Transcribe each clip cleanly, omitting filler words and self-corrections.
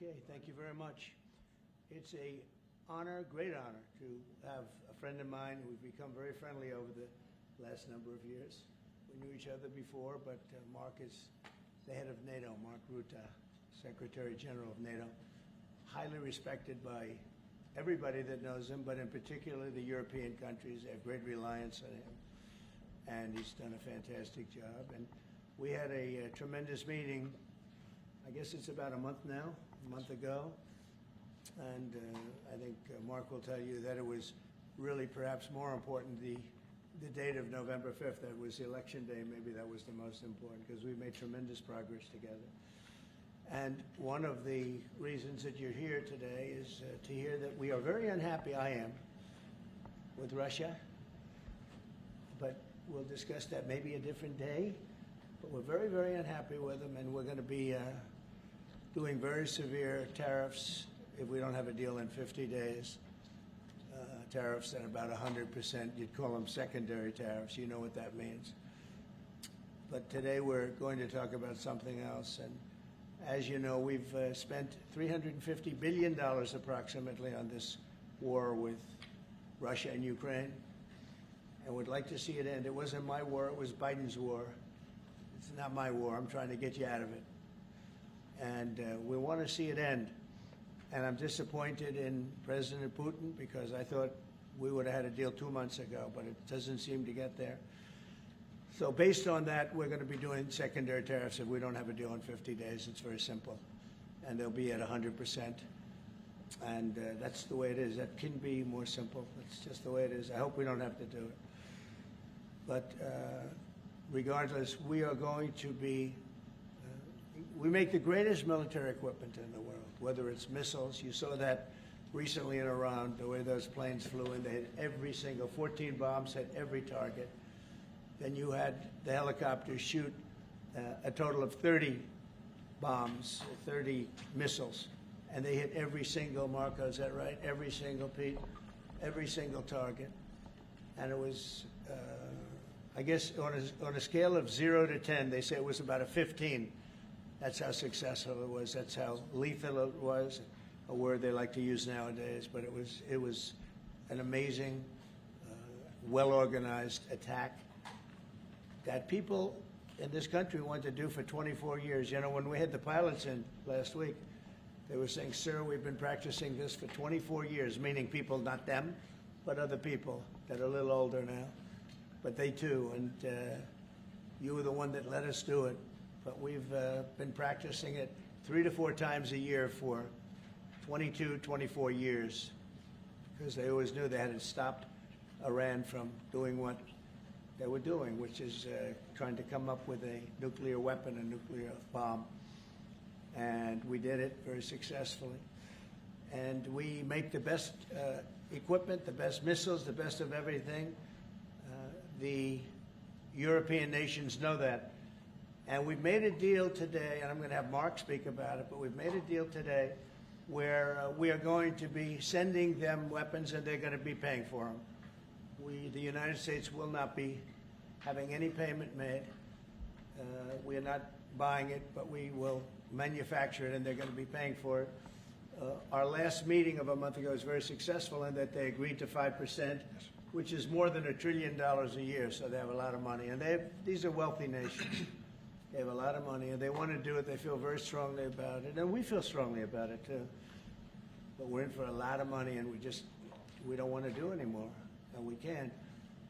Okay, thank you very much. It's a honor, great honor, to have a friend of mine who we've become very friendly over the last number of years. We knew each other before, but Mark is the head of NATO, Mark Rutte, Secretary General of NATO, highly respected by everybody that knows him, but in particular the European countries. They have great reliance on him, and he's done a fantastic job. And we had a tremendous meeting, I guess it's about a month ago, and I think Mark will tell you that it was really perhaps more important the date of November 5th. That was the election day. Maybe that was the most important because we made tremendous progress together. And one of the reasons that you're here today is to hear that we are very unhappy, I am, with Russia. But we'll discuss that maybe a different day. But we're very, very unhappy with them, and we're going to be doing very severe tariffs if we don't have a deal in 50 days. Tariffs at about 100%. You'd call them secondary tariffs. You know what that means. But today we're going to talk about something else. And as you know, we've spent $350 billion approximately on this war with Russia and Ukraine. And we'd like to see it end. It wasn't my war. It was Biden's war. It's not my war. I'm trying to get you out of it. And we want to see it end. And I'm disappointed in President Putin because I thought we would have had a deal 2 months ago, but it doesn't seem to get there. So based on that, we're going to be doing secondary tariffs if we don't have a deal in 50 days. It's very simple. And they'll be at 100%. And that's the way it is. That can be more simple. That's just the way it is. I hope we don't have to do it. But regardless, we are going to be we make the greatest military equipment in the world, whether it's missiles. You saw that recently in Iran, the way those planes flew in. They hit every single, 14 bombs hit every target. Then you had the helicopters shoot a total of 30 bombs, 30 missiles, and they hit every single, Marco, is that right? Every single, Pete, every single target. And it was, I guess, on a scale of 0 to 10, they say it was about a 15. That's how successful it was. That's how lethal it was, a word they like to use nowadays. But it was an amazing, well-organized attack that people in this country wanted to do for 24 years. You know, when we had the pilots in last week, they were saying, "Sir, we've been practicing this for 24 years," meaning people, not them, but other people that are a little older now. But they too, and you were the one that let us do it. But we've been practicing it 3 to 4 times a year for 22, 24 years because they always knew they hadn't stopped Iran from doing what they were doing, which is trying to come up with a nuclear weapon, a nuclear bomb. And we did it very successfully. And we make the best equipment, the best missiles, the best of everything. The European nations know that. And we've made a deal today, and I'm going to have Mark speak about it, but we've made a deal today where we are going to be sending them weapons and they're going to be paying for them. The United States will not be having any payment made. We are not buying it, but we will manufacture it and they're going to be paying for it. Our last meeting of a month ago was very successful in that they agreed to 5%, which is more than $1 trillion a year, so they have a lot of money. And these are wealthy nations. They have a lot of money, and they want to do it. They feel very strongly about it, and we feel strongly about it, too. But we're in for a lot of money, and we don't want to do anymore, and we can't.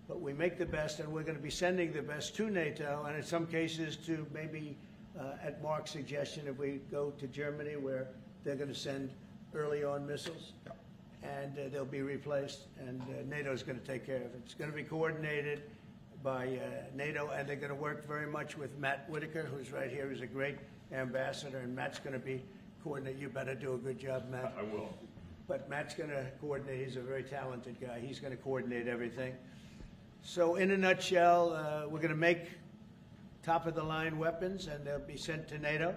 But we make the best, and we're going to be sending the best to NATO, and in some cases to maybe, at Mark's suggestion, if we go to Germany, where they're going to send early on missiles, and they'll be replaced, and NATO is going to take care of it. It's going to be coordinated by NATO, and they're going to work very much with Matt Whitaker, who's right here, who's a great ambassador, and Matt's going to be coordinating. You better do a good job, Matt. I will. But Matt's going to coordinate. He's a very talented guy. He's going to coordinate everything. So in a nutshell, we're going to make top-of-the-line weapons, and they'll be sent to NATO.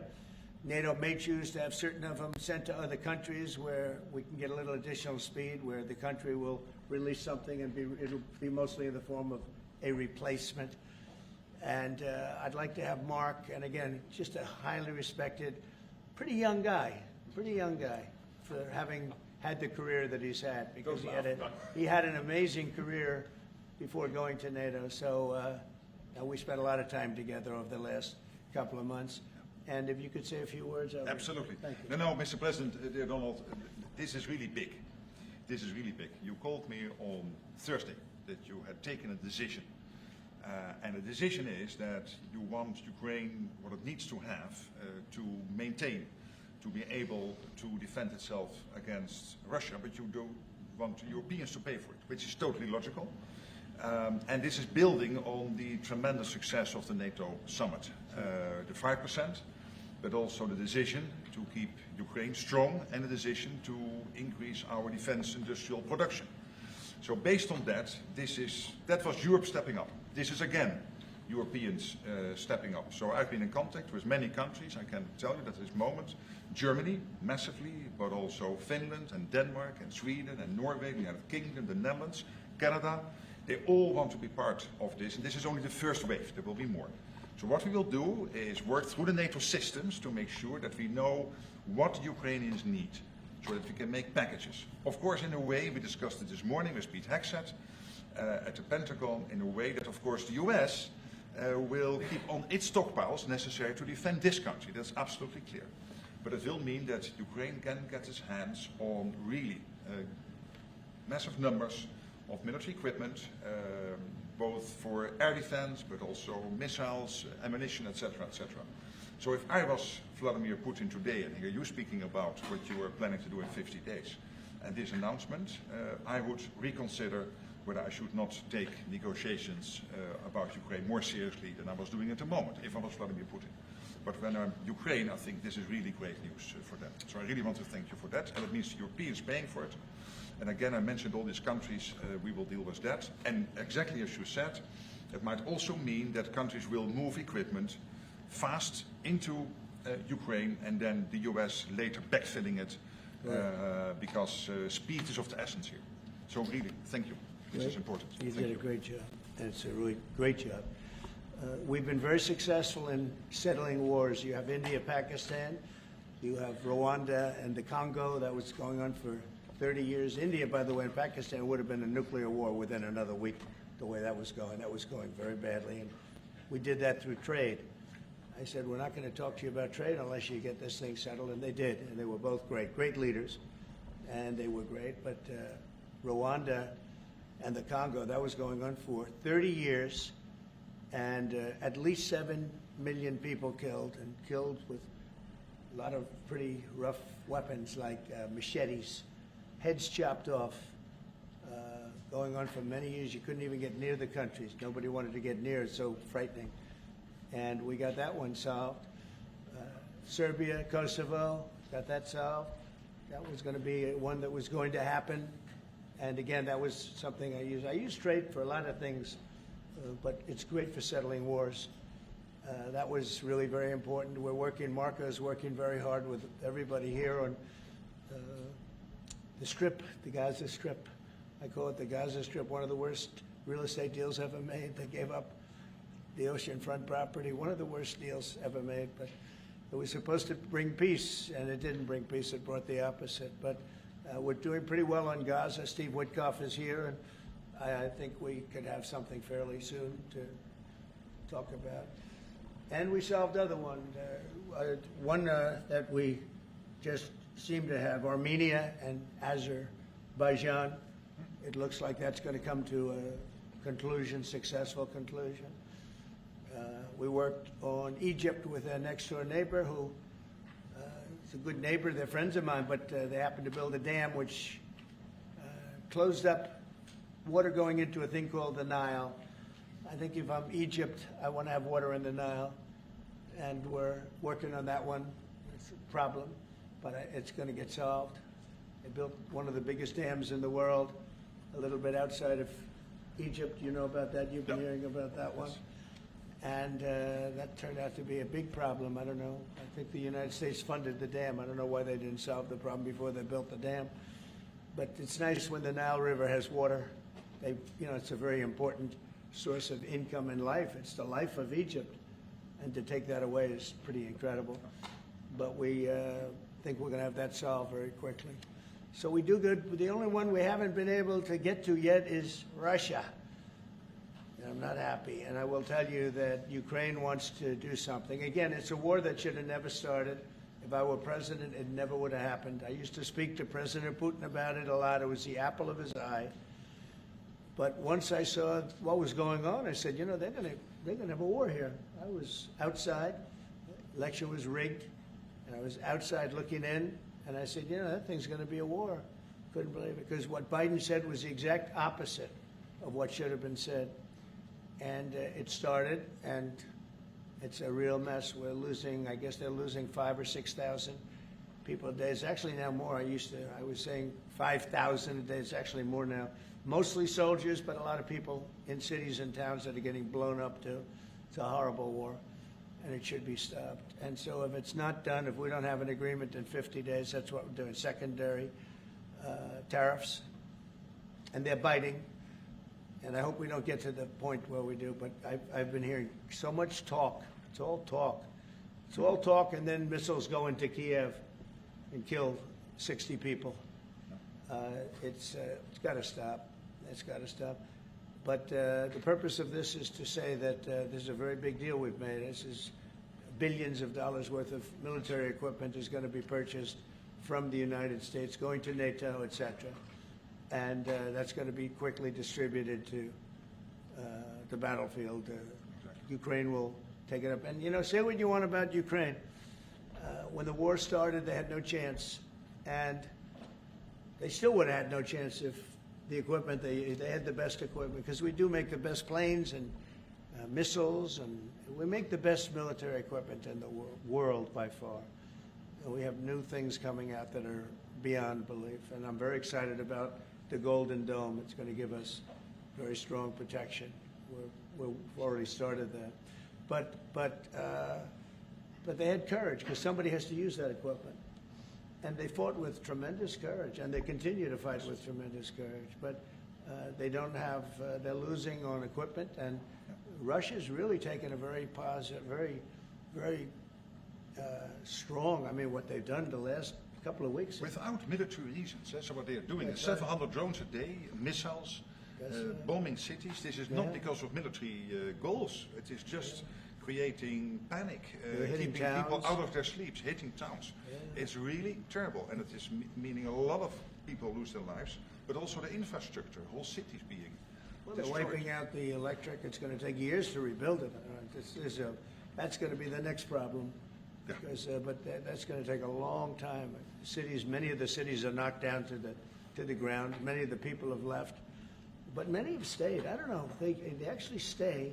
NATO may choose to have certain of them sent to other countries where we can get a little additional speed, where the country will release something and it'll be mostly in the form of a replacement. And I'd like to have Mark, and again, just a highly respected, pretty young guy, pretty young guy for having had the career that he's had, because he had an amazing career before going to NATO. So we spent a lot of time together over the last couple of months. And if you could say a few words. Absolutely. Thank you. No, Mr. President, Donald, this is really big. This is really big. You called me on Thursday that you had taken a decision. And the decision is that you want Ukraine, what it needs to have, to maintain, to be able to defend itself against Russia, but you don't want Europeans to pay for it, which is totally logical. And this is building on the tremendous success of the NATO summit. The 5%, but also the decision to keep Ukraine strong and the decision to increase our defense industrial production. So based on that, that was Europe stepping up. This is again Europeans stepping up. So I've been in contact with many countries. I can tell you that at this moment, Germany massively, but also Finland and Denmark and Sweden and Norway, the United Kingdom, the Netherlands, Canada, they all want to be part of this. And this is only the first wave. There will be more. So what we will do is work through the NATO systems to make sure that we know what Ukrainians need, so that we can make packages. Of course, in a way, we discussed it this morning with Pete Hegseth at the Pentagon, in a way that, of course, the US will keep on its stockpiles necessary to defend this country. That's absolutely clear. But it will mean that Ukraine can get its hands on really massive numbers of military equipment, both for air defense, but also missiles, ammunition, etc., etc. So if I was Vladimir Putin today and hear you speaking about what you are planning to do in 50 days, and this announcement, I would reconsider whether I should not take negotiations about Ukraine more seriously than I was doing at the moment, if I was Vladimir Putin. But when I'm Ukraine, I think this is really great news for them. So I really want to thank you for that, and it means the Europeans paying for it. And again, I mentioned all these countries, we will deal with that. And exactly as you said, it might also mean that countries will move equipment fast into Ukraine, and then the US later backfilling it, because speed is of the essence here. So really, thank you. This is important. You did a great job. And it's a really great job. We've been very successful in settling wars. You have India, Pakistan, you have Rwanda and the Congo. That was going on for 30 years. India, by the way, and Pakistan would have been a nuclear war within another week, the way that was going. That was going very badly. And we did that through trade. I said, we're not going to talk to you about trade unless you get this thing settled. And they did. And they were both great leaders. And they were great. But Rwanda and the Congo, that was going on for 30 years. And at least 7 million people killed, and killed with a lot of pretty rough weapons like machetes, heads chopped off, going on for many years. You couldn't even get near the countries. Nobody wanted to get near. It's so frightening. And we got that one solved. Serbia, Kosovo, got that solved. That was going to be one that was going to happen. And again, that was something I use. I use trade for a lot of things, but it's great for settling wars. That was really very important. We're working, Marco's working very hard with everybody here on the Strip, the Gaza Strip. I call it the Gaza Strip, one of the worst real estate deals ever made. They gave up the oceanfront property, one of the worst deals ever made. But it was supposed to bring peace, and it didn't bring peace. It brought the opposite. But we're doing pretty well on Gaza. Steve Witkoff is here, and I think we could have something fairly soon to talk about. And we solved other one. One that we just seem to have, Armenia and Azerbaijan. It looks like that's going to come to a conclusion, successful conclusion. We worked on Egypt with a next-door neighbor who is a good neighbor. They're friends of mine, but they happened to build a dam which closed up water going into a thing called the Nile. I think if I'm Egypt, I want to have water in the Nile, and we're working on that one. It's a problem, but it's going to get solved. They built one of the biggest dams in the world, a little bit outside of Egypt. You know about that? You've been hearing about that one. And that turned out to be a big problem. I don't know. I think the United States funded the dam. I don't know why they didn't solve the problem before they built the dam. But it's nice when the Nile River has water. It's a very important source of income and life. It's the life of Egypt. And to take that away is pretty incredible. But think we're going to have that solved very quickly. So we do good. The only one we haven't been able to get to yet is Russia. And I'm not happy. And I will tell you that Ukraine wants to do something. Again, it's a war that should have never started. If I were president, it never would have happened. I used to speak to President Putin about it a lot. It was the apple of his eye. But once I saw what was going on, I said, you know, they're gonna have a war here. I was outside. The election was rigged. And I was outside looking in. And I said, you know, that thing's going to be a war. Couldn't believe it. Because what Biden said was the exact opposite of what should have been said. And it started, and it's a real mess. We're losing, I guess they're losing 5,000 or 6,000 people a day. It's actually now more. I was saying 5,000 a day. It's actually more now. Mostly soldiers, but a lot of people in cities and towns that are getting blown up too. It's a horrible war, and it should be stopped. And so if it's not done, if we don't have an agreement in 50 days, that's what we're doing. Secondary tariffs, and they're biting. And I hope we don't get to the point where we do, but I've been hearing so much talk. It's all talk. It's all talk, and then missiles go into Kiev and kill 60 people. It's got to stop. It's got to stop. But the purpose of this is to say that this is a very big deal we've made. This is billions of dollars worth of military equipment is going to be purchased from the United States, going to NATO, et cetera. And that's going to be quickly distributed to the battlefield. Ukraine will take it up. And, you know, say what you want about Ukraine. When the war started, they had no chance. And they still would have had no chance if the equipment, they had the best equipment, because we do make the best planes and missiles, and we make the best military equipment in the world by far. And we have new things coming out that are beyond belief. And I'm very excited about the Golden Dome. It's going to give us very strong protection. We've already started that. But they had courage, because somebody has to use that equipment. And they fought with tremendous courage, and they continue to fight with tremendous courage. But they don't have, they're losing on equipment, and Russia's really taken a very positive, very strong, I mean, what they've done the last couple of weeks. Without military reasons. So what they are doing is 700 drones a day, missiles, bombing cities. This is not because of military goals. It is just creating panic, keeping people out of their sleeps, hitting towns. Yeah. It's really terrible, and it is meaning a lot of people lose their lives, but also the infrastructure, whole cities being they're wiping out the electric. It's going to take years to rebuild it. That's going to be the next problem, because that's going to take a long time. Cities, many of the cities are knocked down to the ground. Many of the people have left, but many have stayed. I don't know. They actually stay.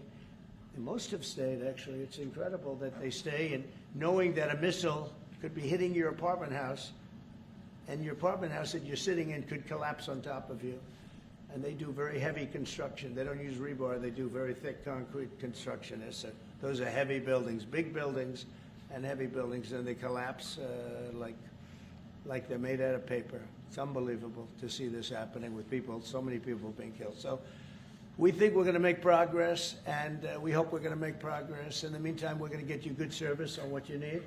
Most have stayed, actually. It's incredible that they stay, and knowing that a missile could be hitting your apartment house, and your apartment house that you're sitting in could collapse on top of you. And they do very heavy construction. They don't use rebar. They do very thick concrete construction. Those are heavy buildings, big buildings and heavy buildings, and they collapse like they're made out of paper. It's unbelievable to see this happening with people, so many people being killed. So we think we're going to make progress, and we hope we're going to make progress. In the meantime, we're going to get you good service on what you need.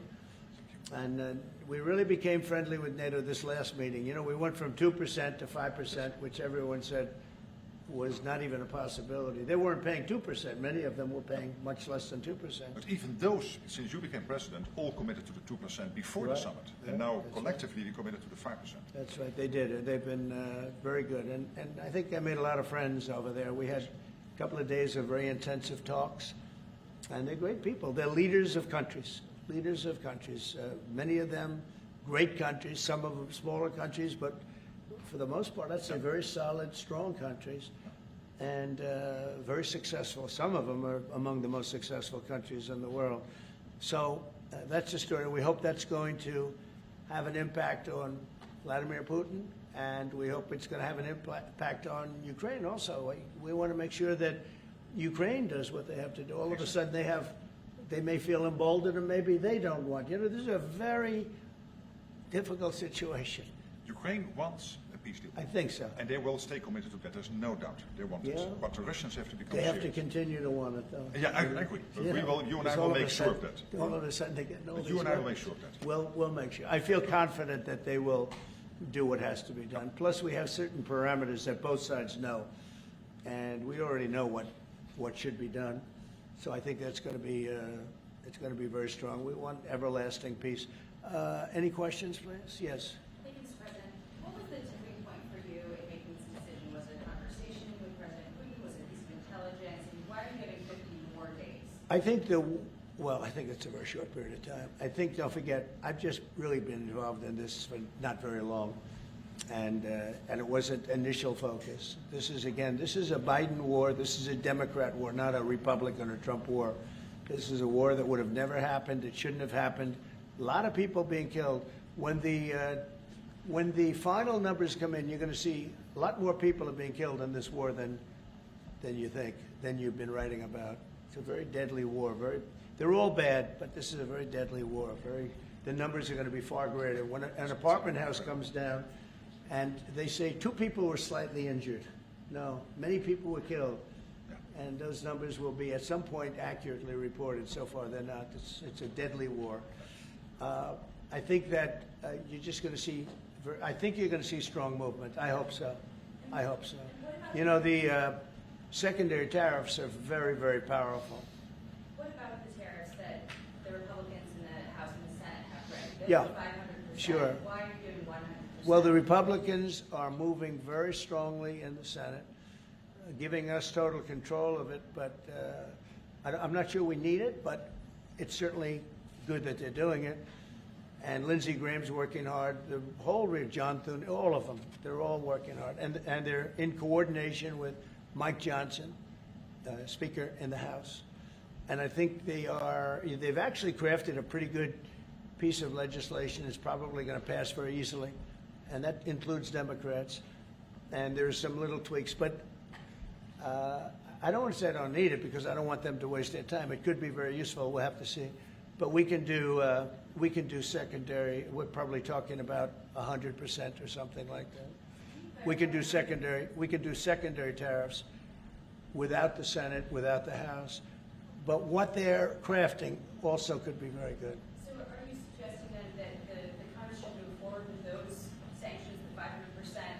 And we really became friendly with NATO this last meeting. You know, we went from 2% to 5%, which everyone said was not even a possibility. They weren't paying 2%. Many of them were paying much less than 2%. But even those, since you became president, all committed to the 2% before the summit. And now collectively we committed to the 5%. That's right. They did. They've been very good. And I think I made a lot of friends over there. We had a couple of days of very intensive talks. And they're great people. They're leaders of countries. Leaders of countries. Many of them great countries, some of them smaller countries, but for the most part, I'd say very solid, strong countries, and very successful. Some of them are among the most successful countries in the world. So that's the story. We hope that's going to have an impact on Vladimir Putin, and we hope it's going to have an impact on Ukraine also. We want to make sure that Ukraine does what they have to do. All of a sudden they may feel emboldened, or maybe they don't want. You know, this is a very difficult situation. Ukraine wants a peace deal. I think so. And they will stay committed to that, there's no doubt. They want Yeah. it. But the Russians have to become They have to serious. continue to want it, though. Yeah, I agree. But You know, you and because I all will of a make sure of sudden- that. All of a sudden, they get all But these you and I will weapons. make sure of that. We'll make sure. I feel confident that they will do what has to be done. Plus, we have certain parameters that both sides know, and we already know what should be done. So I think that's going to be it's going to be very strong. We want everlasting peace. Any questions, please? Yes. Thank you, Mr. President. What was the tipping point for you in making this decision? Was it a conversation with President Rutte? Was it a piece of intelligence? And why are you giving 50 more days? I think I think it's a very short period of time. I think, don't forget, I've just really been involved in this for not very long, and it wasn't initial focus. This is a Biden war. This is a Democrat war, not a Republican or Trump war. This is a war that would have never happened. It shouldn't have happened. A lot of people being killed. When the final numbers come in, you're going to see a lot more people are being killed in this war than you think, than you've been writing about. It's a very deadly war. They're all bad, but this is a very deadly war. The numbers are going to be far greater. When an apartment house comes down, and they say 2 people were slightly injured. No, many people were killed, and those numbers will be at some point accurately reported. So far, they're not. It's a deadly war. I think that you're just going to see. I think you're going to see strong movement. I hope so. I hope so. You know, the secondary tariffs are very, very powerful. What about the tariffs that the Republicans in the House and the Senate have read? Yeah, 500%. sure. Why are you doing 100%? Well, the Republicans are moving very strongly in the Senate, giving us total control of it, but I'm not sure we need it, but it's certainly good that they're doing it. And Lindsey Graham's working hard. The whole John Thune, all of them, they're all working hard. And they're in coordination with Mike Johnson, Speaker in the House. And I think they've actually crafted a pretty good piece of legislation. It's probably going to pass very easily. And that includes Democrats. And there's some little tweaks. But I don't want to say I don't need it because I don't want them to waste their time. It could be very useful. We'll have to see. But we can do secondary. We're probably talking about 100% or something like that. We can do secondary tariffs without the Senate, without the House. But what they're crafting also could be very good. So are you suggesting then that the Congress should move forward with those sanctions, the 500%,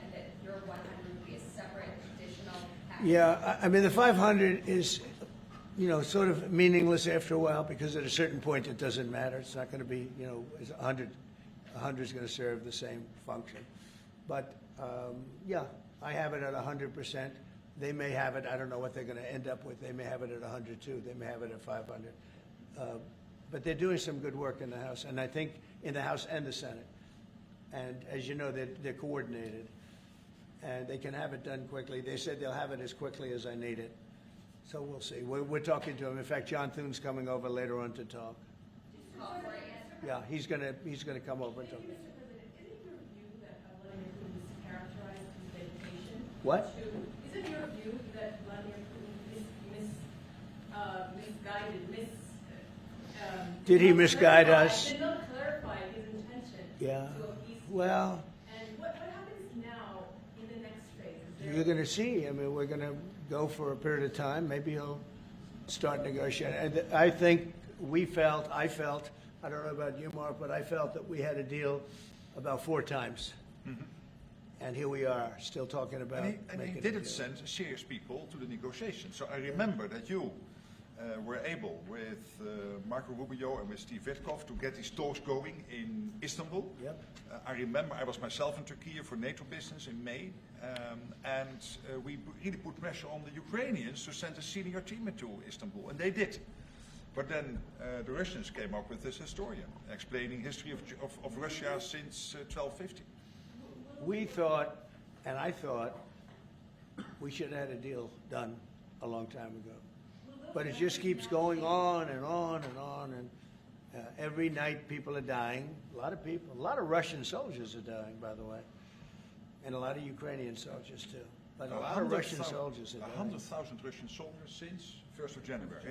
and that your 100 would be a separate additional package? Yeah, I mean, the 500 is, sort of meaningless after a while because at a certain point it doesn't matter. It's not going to be, 100 is going to serve the same function. But, I have it at 100%. They may have it, I don't know what they're going to end up with. They may have it at 100 too. They may have it at 500. But they're doing some good work in the House, and I think in the House and the Senate. And as you know, they're coordinated, and they can have it done quickly. They said they'll have it as quickly as I need it. So we'll see. We're talking to him. In fact, John Thune's coming over later on to talk. Yeah, he's gonna come over and talk. Mr. President, isn't your view that Vladimir Putin mischaracterized his dedication? What? Isn't your view that Vladimir Putin misguided, Did he misguide us? did not clarify his intention Yeah. to a peace deal? Well, And what happens now in the next phase? Is there- you're going to see. I mean, we're going to go for a period of time. Maybe he'll start negotiating. And I think I felt, I don't know about you, Mark, but I felt that we had a deal about 4 times. Mm-hmm. And here we are, still talking about And he making a didn't deal. send serious people to the negotiations. So I remember that you were able with Marco Rubio and with Steve Witkoff to get these talks going in Istanbul. Yep. I remember I was myself in Turkey for NATO business in May, and we really put pressure on the Ukrainians to send a senior team into Istanbul, and they did. But then the Russians came up with this historian explaining history of Russia since 1250. We thought, and I thought, we should have had a deal done a long time ago. But it just keeps going on and on and on, and every night people are dying. A lot of people, a lot of Russian soldiers are dying, by the way, and a lot of Ukrainian soldiers too. But a lot of Russian soldiers are dying. 100,000 Russian soldiers since 1st of January.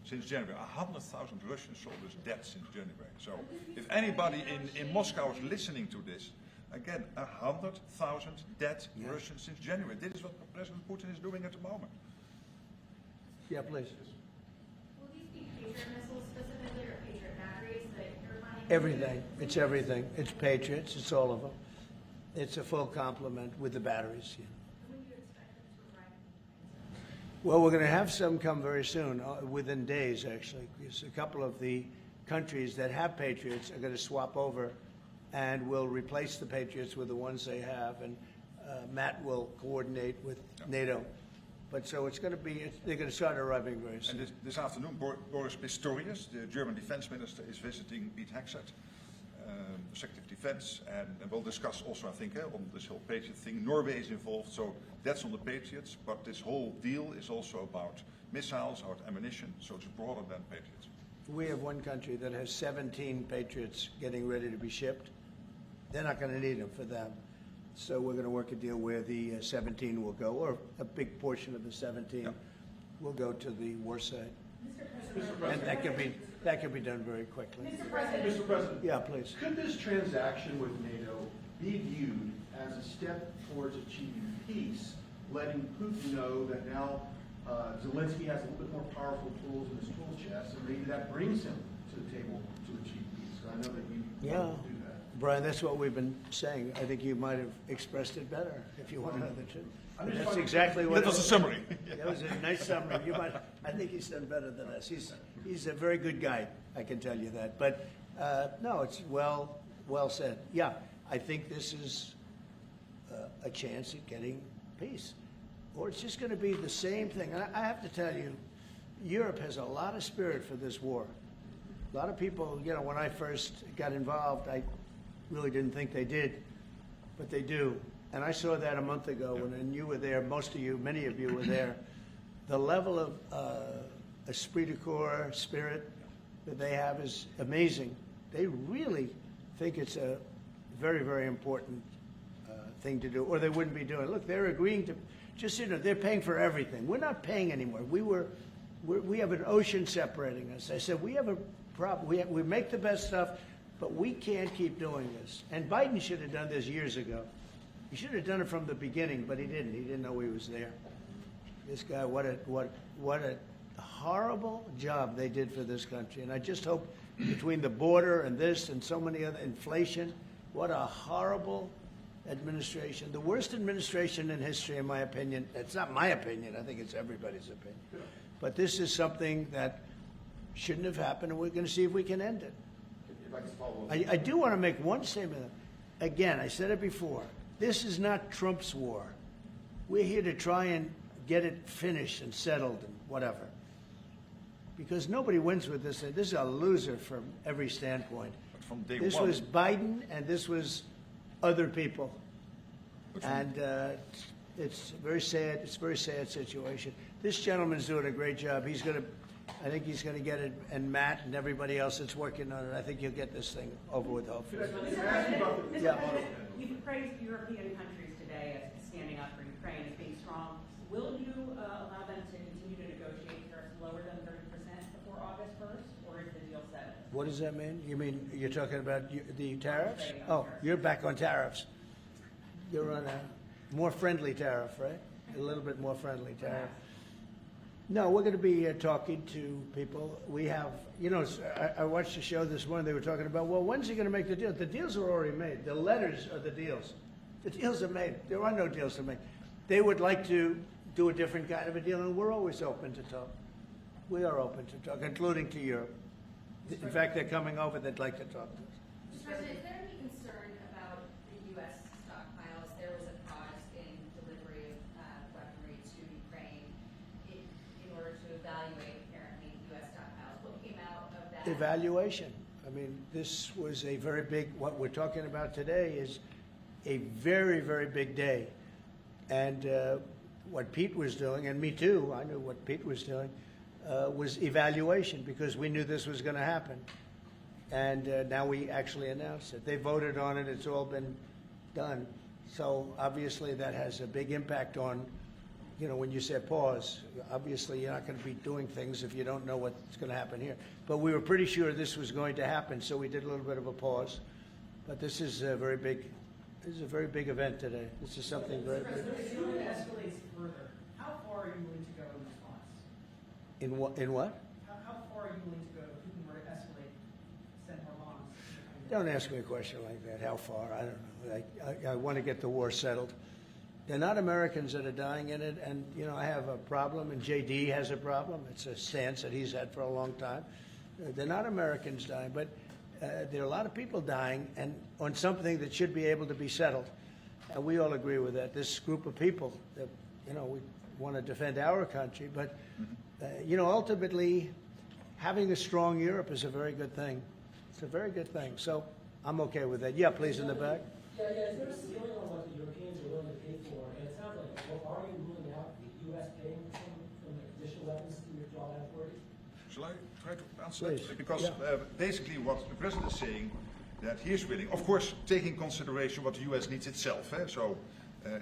Since January, 100,000 Russian soldiers dead since January. So if anybody in Moscow is listening to this, Again, 100,000 dead Yeah. Russians since January. This is what President Putin is doing at the moment. Yeah, please. Will these be Patriot missiles specifically or Patriot batteries that you're planning? Everything. It's everything. It's Patriots. It's all of them. It's a full complement with the batteries. Yeah. When do you expect them to arrive? Well, we're going to have some come very soon, within days, actually. Because a couple of the countries that have Patriots are going to swap over and will replace the Patriots with the ones they have. And Matt will coordinate with NATO. But so it's going to be, they're going to start arriving very And soon. this afternoon, Boris Pistorius, the German defense minister, is visiting Pete Hegseth, the Secretary of Defense, and we'll discuss also, I think, on this whole Patriot thing. Norway is involved, so that's on the Patriots, but this whole deal is also about missiles, about ammunition, so it's broader than Patriots. We have one country that has 17 Patriots getting ready to be shipped. They're not going to need them for them. So we're going to work a deal where the 17 will go, or a big portion of the 17 will go to the war side. Mr. President. And that can be done very quickly. Mr. President. Mr. President. Yeah, please. Could this transaction with NATO be viewed as a step towards achieving peace, letting Putin know that now Zelensky has a little bit more powerful tools in his tool chest, and maybe that brings him to the table to achieve peace? I know that you Yeah. want to do that. Brian, that's what we've been saying. I think you might have expressed it better if you want another two. I'm just That's trying to- exactly what. That was a summary. That was a nice summary. I think he's done better than us. He's a very good guy, I can tell you that. But no, it's well said. Yeah, I think this is a chance at getting peace. Or it's just going to be the same thing. And I have to tell you, Europe has a lot of spirit for this war. A lot of people, when I first got involved, I really didn't think they did, but they do. And I saw that a month ago when you were there, many of you were there. The level of esprit de corps, spirit that they have is amazing. They really think it's a very, very important thing to do, or they wouldn't be doing it. Look, they're agreeing to, they're paying for everything. We're not paying anymore. We have an ocean separating us. I said, we have a problem. We make the best stuff, but we can't keep doing this. And Biden should have done this years ago. He should have done it from the beginning, but he didn't. He didn't know he was there. This guy, what a horrible job they did for this country. And I just hope between the border and this and so many other, inflation, what a horrible administration. The worst administration in history, in my opinion. It's not my opinion. I think it's everybody's opinion. But this is something that shouldn't have happened, and we're going to see if we can end it. If I could follow up. I do want to make one statement. Again, I said it before. This is not Trump's war. We're here to try and get it finished and settled and whatever. Because nobody wins with this. This is a loser from every standpoint. But from day This one, was Biden and this was other people. And it's very sad. It's a very sad situation. This gentleman's doing a great job. I think he's going to get it, and Matt and everybody else that's working on it. I think you'll get this thing over with, hopefully. Can I ask you about the- Yeah. Mr. President, you've praised European countries today as standing up for Ukraine as being strong. Will you allow them to continue to negotiate tariffs lower than 30% before August 1st, or is the deal set? What does that mean? You mean you're talking about the tariffs? Saying on Oh, tariffs. you're back on tariffs. You're on a more friendly tariff, right? A little bit more friendly tariff. No, we're going to be talking to people. We have, I watched the show this morning. They were talking about, well, when's he going to make the deal? The deals are already made. The letters are the deals. The deals are made. There are no deals to make. They would like to do a different kind of a deal, and we're always open to talk. We are open to talk, including to Europe. In fact, they're coming over. They'd like to talk to us. Mr. President, is there any concern about the U.S. stockpiles? There was a pause in delivery of weaponry to Ukraine in order to evaluate, apparently, U.S. stockpiles. What came out of that? Evaluation. I mean, this was a very big, what we're talking about today is a very, very big day. And what Pete was doing, and me too, I knew what Pete was doing, was evaluation, because we knew this was going to happen. And now we actually announced it. They voted on it. It's all been done. So obviously that has a big impact on, when you say pause, obviously you're not going to be doing things if you don't know what's going to happen here. But we were pretty sure this was going to happen, so we did a little bit of a pause. But this is a very big This is a very big event today. This is something very Mr. big. President, if it escalates further, how far are you willing to go in response? In what? In what? How far are you willing to go if Putin were to escalate, send more bombs? Don't ask me a question like that. How far? I don't know. I want to get the war settled. They're not Americans that are dying in it, and you know I have a problem, and JD has a problem. It's a stance that he's had for a long time. They're not Americans dying, but there are a lot of people dying, and on something that should be able to be settled. And we all agree with that. This group of people, that, you know, we want to defend our country, but you know, ultimately, having a strong Europe is a very good thing. It's a very good thing. So I'm okay with that. Yeah, please, in the back. Yeah, is there a ceiling on what the Europeans are willing to pay for? And it sounds like, well, are you ruling out the U.S. paying from the additional weapons through your drawdown authority? Shall I try to answer Please. that? Because Yeah. basically what the president is saying, that he is willing, of course, taking consideration what the US needs itself. So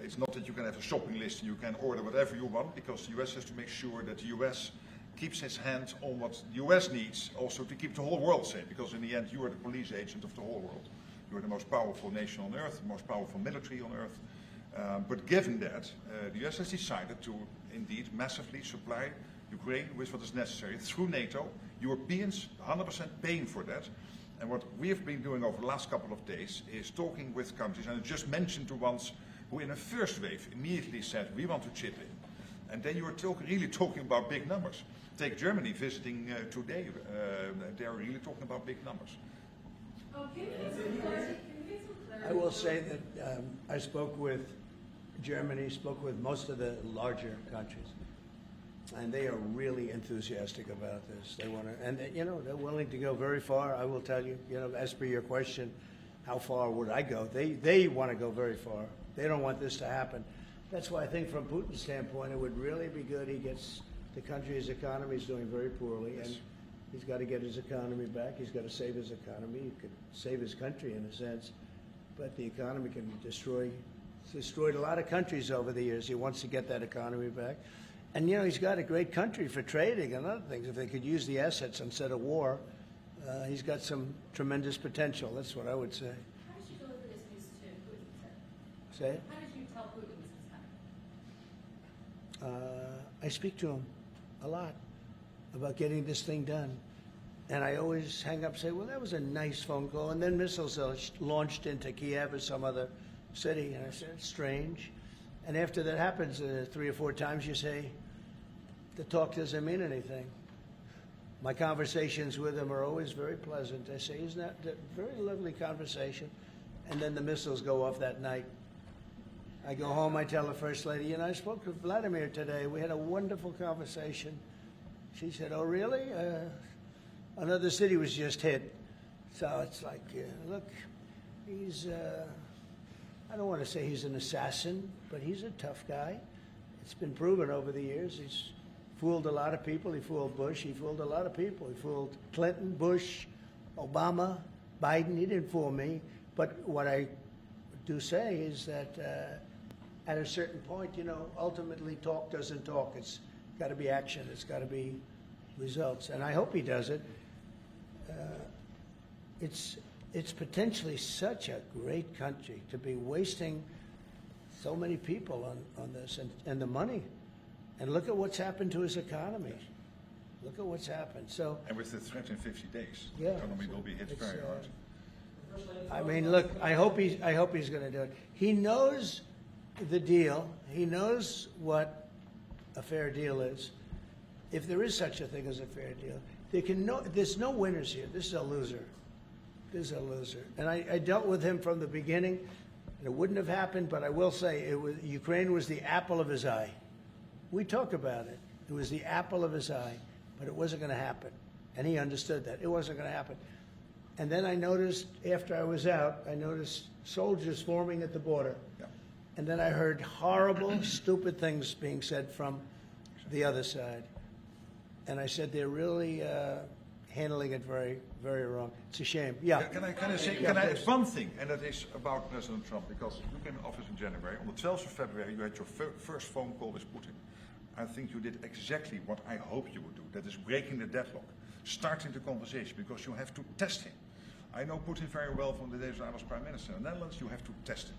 it's not that you can have a shopping list and you can order whatever you want, because the US has to make sure that the US keeps its hand on what the US needs, also to keep the whole world safe, because in the end you are the police agent of the whole world. You are the most powerful nation on earth, the most powerful military on earth. But given that, the US has decided to indeed massively supply Ukraine with what is necessary through NATO. Europeans 100% paying for that. And what we have been doing over the last couple of days is talking with countries, and I just mentioned the ones who in the first wave immediately said, we want to chip in. And then you are really talking about big numbers. Take Germany visiting today. They are really talking about big numbers. Can you get some clarity? I will say that I spoke with Germany, spoke with most of the larger countries, and they are really enthusiastic about this. They want to, and you know, they're willing to go very far. I will tell you, you know, as per your question, how far would I go? They want to go very far. They don't want this to happen. That's why I think from Putin's standpoint, it would really be good. He gets the country, his economy is doing very poorly, and he's got to get his economy back. He's got to save his economy. He could save his country in a sense, but the economy can be destroyed. He's destroyed a lot of countries over the years. He wants to get that economy back. And, you know, he's got a great country for trading and other things. If they could use the assets instead of war, he's got some tremendous potential. That's what I would say. How did you deliver this news to Putin, sir? Say it? How did you tell Putin this was coming? I speak to him a lot about getting this thing done. And I always hang up and say, well, that was a nice phone call. And then missiles are launched into Kiev or some other city. And I said, it's strange. And after that happens 3 or 4 times, you say, the talk doesn't mean anything. My conversations with him are always very pleasant. I say, isn't that a very lovely conversation? And then the missiles go off that night. I go home, I tell the First Lady, you know, I spoke to Vladimir today. We had a wonderful conversation. She said, oh, really? Another city was just hit. So it's like, look, he's, I don't want to say he's an assassin, but he's a tough guy. It's been proven over the years. He's fooled a lot of people. He fooled Bush. He fooled a lot of people. He fooled Clinton, Bush, Obama, Biden. He didn't fool me. But what I do say is that at a certain point, you know, ultimately talk doesn't talk. It's got to be action. It's got to be results. And I hope he does it. It's potentially such a great country to be wasting so many people on this and the money. And look at what's happened to his economy. Look at what's happened. So, And with the threat in 50 days, Yeah. the economy will be hit It's, very hard. I mean, look, I hope he's going to do it. He knows the deal. He knows what a fair deal is. If there is such a thing as a fair deal, there's no winners here. This is a loser. This is a loser. And I dealt with him from the beginning. And it wouldn't have happened, but I will say Ukraine was the apple of his eye. We talk about it. It was the apple of his eye, but it wasn't going to happen. And he understood that. It wasn't going to happen. And then I noticed, after I was out, I noticed soldiers forming at the border. Yeah. And then I heard horrible, stupid things being said from the other side. And I said, they're really handling it very, very wrong. It's a shame. Yeah. Can I say please. one thing, and that is about President Trump, because you came in office in January. On the 12th of February, you had your first phone call with Putin. I think you did exactly what I hope you would do. That is breaking the deadlock, starting the conversation, because you have to test him. I know Putin very well from the days when I was Prime Minister in the Netherlands. You have to test him.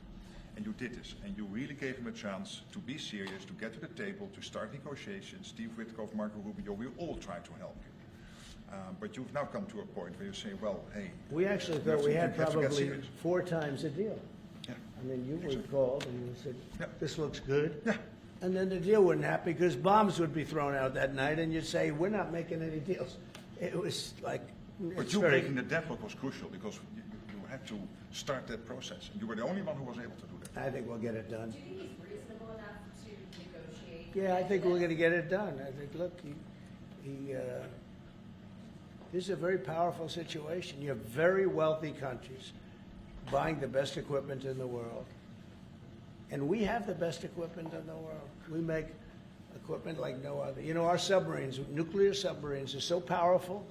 And you did this, and you really gave him a chance to be serious, to get to the table, to start negotiations. Steve Witkoff, Marco Rubio, we all tried to help you. But you've now come to a point where you say, well, hey. We actually have thought to- we had have to get probably serious. 4 times a deal. Yeah. I mean, you would Exactly. call and you said, Yeah. this looks good. Yeah. And then the deal wouldn't happen because bombs would be thrown out that night and you'd say, we're not making any deals. It was like, But it's you very, breaking the deadlock was crucial because you had to start that process. And you were the only one who was able to do that. I think we'll get it done. Do you think he's reasonable enough to negotiate? Yeah, I think we're going to get it done. I think, look, this is a very powerful situation. You have very wealthy countries buying the best equipment in the world. And we have the best equipment in the world. We make equipment like no other. You know, our submarines, nuclear submarines, are so powerful.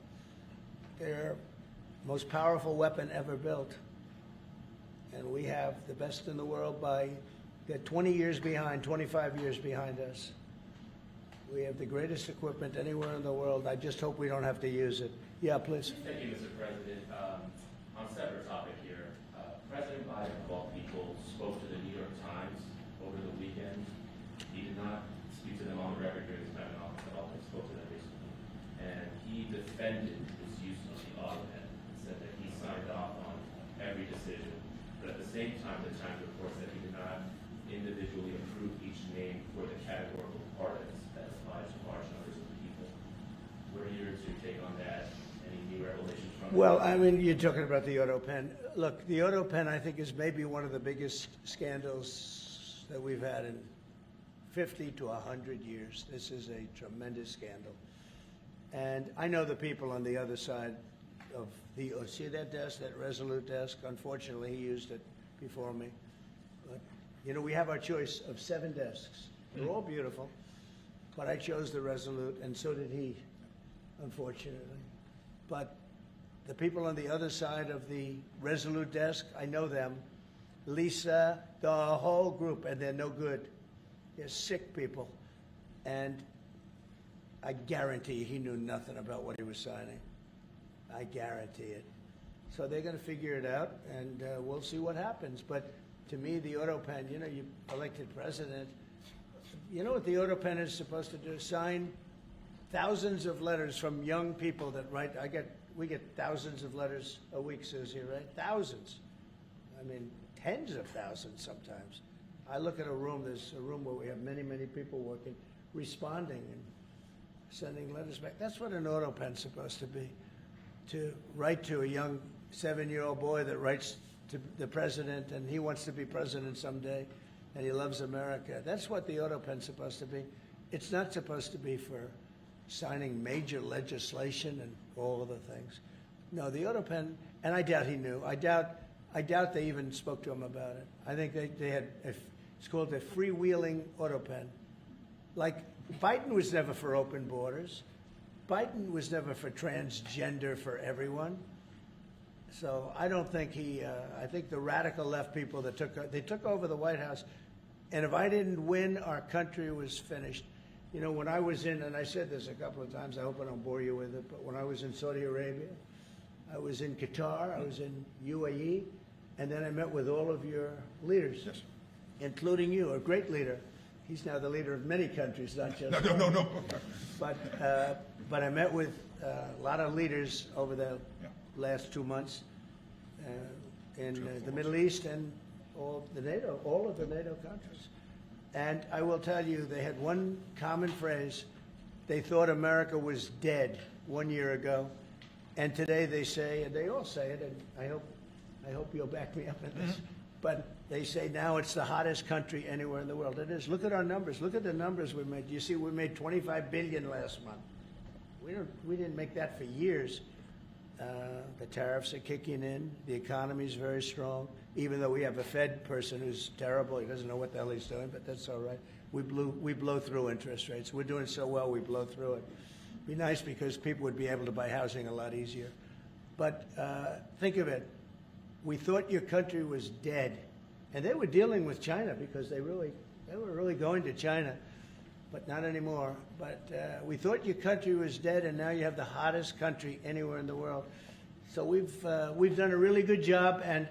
They're the most powerful weapon ever built. And we have the best in the world by, they're 20 years behind, 25 years behind us. We have the greatest equipment anywhere in the world. I just hope we don't have to use it. Yeah, please. Thank you, Mr. President. On a separate topic here, President Biden, of all people, spoke to the New York Times over the weekend. He did not speak to them on the record during his time in office at all, but spoke to them recently. And he defended his use of the autopen and said that he signed off on every decision. But at the same time, the Times reports that he did not individually approve each name for the categorical pardons that applies to large numbers of people. What are your take on that? Any new revelations from Well, I mean, you're talking about the auto pen. Look, the auto pen, I think, is maybe one of the biggest scandals that we've had in 50 to 100 years. This is a tremendous scandal. And I know the people on the other side of the, oh, see that desk, that Resolute desk? Unfortunately, he used it before me. But, you know, we have our choice of 7 desks. They're all beautiful, but I chose the Resolute, and so did he, unfortunately. But the people on the other side of the Resolute desk, I know them. Lisa, the whole group, and they're no good. They're sick people. And I guarantee he knew nothing about what he was signing. I guarantee it. So they're going to figure it out, and we'll see what happens. But to me, the auto pen, you know, you elected president. You know what the auto pen is supposed to do? Sign thousands of letters from young people that write. We get thousands of letters a week, Susie, right? Thousands. I mean, tens of thousands sometimes. I look at a room, there's a room where we have many, many people working, responding and sending letters back. That's what an auto pen's supposed to be. To write to a young 7-year-old boy that writes to the president and he wants to be president someday and he loves America. That's what the auto pen's supposed to be. It's not supposed to be for signing major legislation and all of the things. No, the auto pen, and I doubt he knew. I doubt they even spoke to him about it. I think they had, it's called a freewheeling auto pen. Like, Biden was never for open borders. Biden was never for transgender for everyone. So I don't think I think the radical left people that took over the White House, and if I didn't win, our country was finished. You know, when I was in, and I said this a couple of times, I hope I don't bore you with it, but when I was in Saudi Arabia, I was in Qatar, I was in UAE, and then I met with all of your leaders, Yes. including you, a great leader. He's now the leader of many countries, not just No. But I met with a lot of leaders over the last 2 months in the Middle East and all of the NATO countries. And I will tell you, they had one common phrase. They thought America was dead 1 year ago. And today they say, and they all say it, and I hope you'll back me up in this, but they say now it's the hottest country anywhere in the world. It is. Look at our numbers. Look at the numbers we made. You see, we made $25 billion last month. We didn't make that for years. The tariffs are kicking in. The economy is very strong, even though we have a Fed person who's terrible. He doesn't know what the hell he's doing, but that's all right. We blow through interest rates. We're doing so well, we blow through it. Be nice because people would be able to buy housing a lot easier. But think of it. We thought your country was dead. And they were dealing with China because they were really going to China, but not anymore. But we thought your country was dead, and now you have the hottest country anywhere in the world. So we've done a really good job, and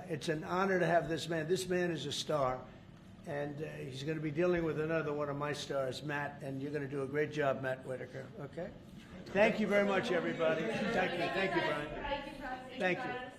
It's an honor to have this man. This man is a star, and he's going to be dealing with another one of my stars, Matt, and you're going to do a great job, Matt Whitaker, okay? Thank you very much, everybody. Thank you, Brian. Thank you, Brian. Thank you.